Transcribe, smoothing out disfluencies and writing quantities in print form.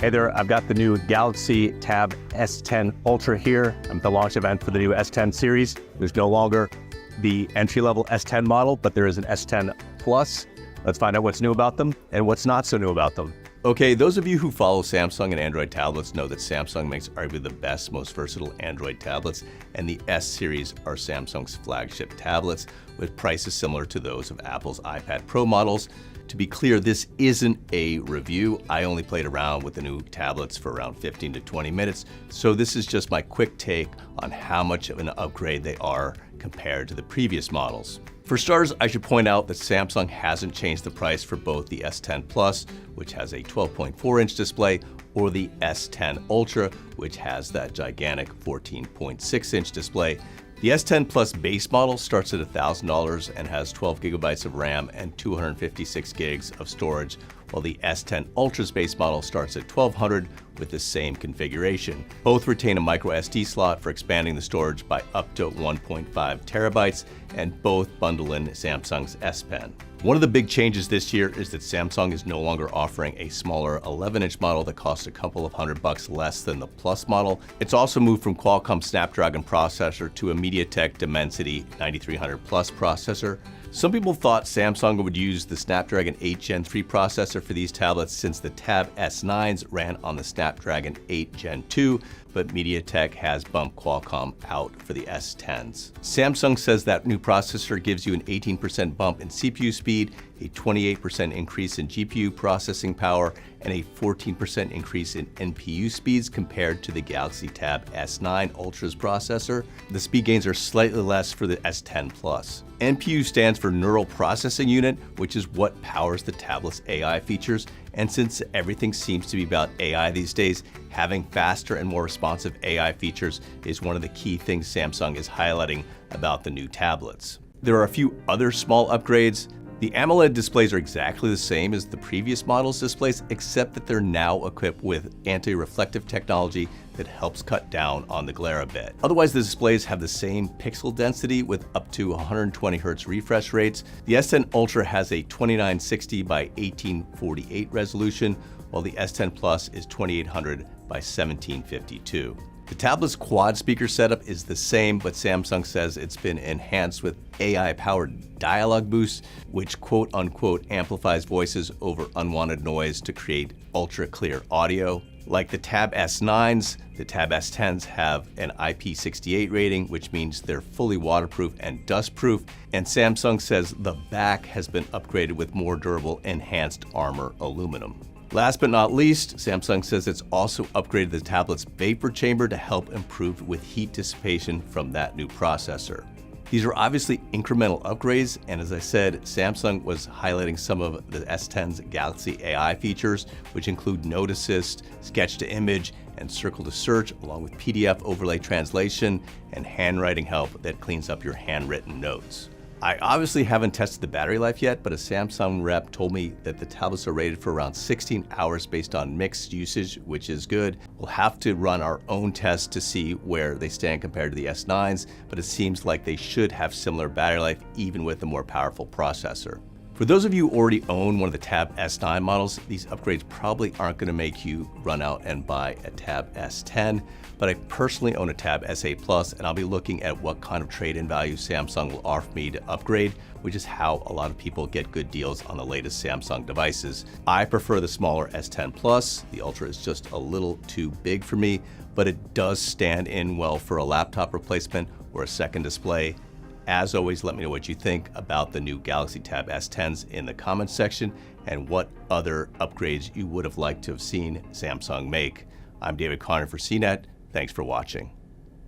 Hey there, I've got the new Galaxy Tab S10 Ultra here. I'm at the launch event for the new S10 series. There's no longer the entry-level S10 model, but there is an S10 Plus. Let's find out what's new about them and what's not so new about them. Okay, those of you who follow Samsung and Android tablets know that Samsung makes arguably the best, most versatile Android tablets, and the S series are Samsung's flagship tablets with prices similar to those of Apple's iPad Pro models. To be clear, this isn't a review. I only played around with the new tablets for around 15 to 20 minutes, so this is just my quick take on how much of an upgrade they are compared to the previous models. For starters, I should point out that Samsung hasn't changed the price for both the S10 Plus, which has a 12.4-inch display, or the S10 Ultra, which has that gigantic 14.6-inch display. The S10 Plus base model starts at $1,000 and has 12 gigabytes of RAM and 256 gigs of storage, while the S10 Ultra's base model starts at $1,200 with the same configuration. Both retain a micro SD slot for expanding the storage by up to 1.5 terabytes, and both bundle in Samsung's S Pen. One of the big changes this year is that Samsung is no longer offering a smaller 11-inch model that costs a couple of $100 less than the Plus model. It's also moved from Qualcomm Snapdragon processor to a MediaTek Dimensity 9300 Plus processor. Some people thought Samsung would use the Snapdragon 8 Gen 3 processor for these tablets since the Tab S9s ran on the Snapdragon 8 Gen 2, but MediaTek has bumped Qualcomm out for the S10s. Samsung says that new processor gives you an 18% bump in CPU speed, a 28% increase in GPU processing power, and a 14% increase in NPU speeds compared to the Galaxy Tab S9 Ultra's processor. The speed gains are slightly less for the S10 Plus. NPU stands for Neural Processing Unit, which is what powers the tablet's AI features. And since everything seems to be about AI these days, having faster and more responsive AI features is one of the key things Samsung is highlighting about the new tablets. There are a few other small upgrades. The AMOLED displays are exactly the same as the previous model's displays, except that they're now equipped with anti-reflective technology that helps cut down on the glare a bit. Otherwise, the displays have the same pixel density with up to 120 Hz refresh rates. The S10 Ultra has a 2960 by 1848 resolution, while the S10 Plus is 2800 by 1752. The tablet's quad speaker setup is the same, but Samsung says it's been enhanced with AI-powered dialogue boost, which quote-unquote amplifies voices over unwanted noise to create ultra-clear audio. Like the Tab S9s, the Tab S10s have an IP68 rating, which means they're fully waterproof and dustproof, and Samsung says the back has been upgraded with more durable enhanced armor aluminum. Last but not least, Samsung says it's also upgraded the tablet's vapor chamber to help improve with heat dissipation from that new processor. These are obviously incremental upgrades, and as I said, Samsung was highlighting some of the S10's Galaxy AI features, which include Note Assist, Sketch to Image, and Circle to Search, along with PDF overlay translation and handwriting help that cleans up your handwritten notes. I obviously haven't tested the battery life yet, but a Samsung rep told me that the tablets are rated for around 16 hours based on mixed usage, which is good. We'll have to run our own tests to see where they stand compared to the S9s, but it seems like they should have similar battery life even with a more powerful processor. For those of you who already own one of the Tab S9 models, these upgrades probably aren't going to make you run out and buy a Tab S10, but I personally own a Tab S8 Plus, and I'll be looking at what kind of trade-in value Samsung will offer me to upgrade, which is how a lot of people get good deals on the latest Samsung devices. I prefer the smaller S10 Plus. The Ultra is just a little too big for me, but it does stand in well for a laptop replacement or a second display. As always, let me know what you think about the new Galaxy Tab S10s in the comments section and what other upgrades you would have liked to have seen Samsung make. I'm David Carnoy for CNET. Thanks for watching.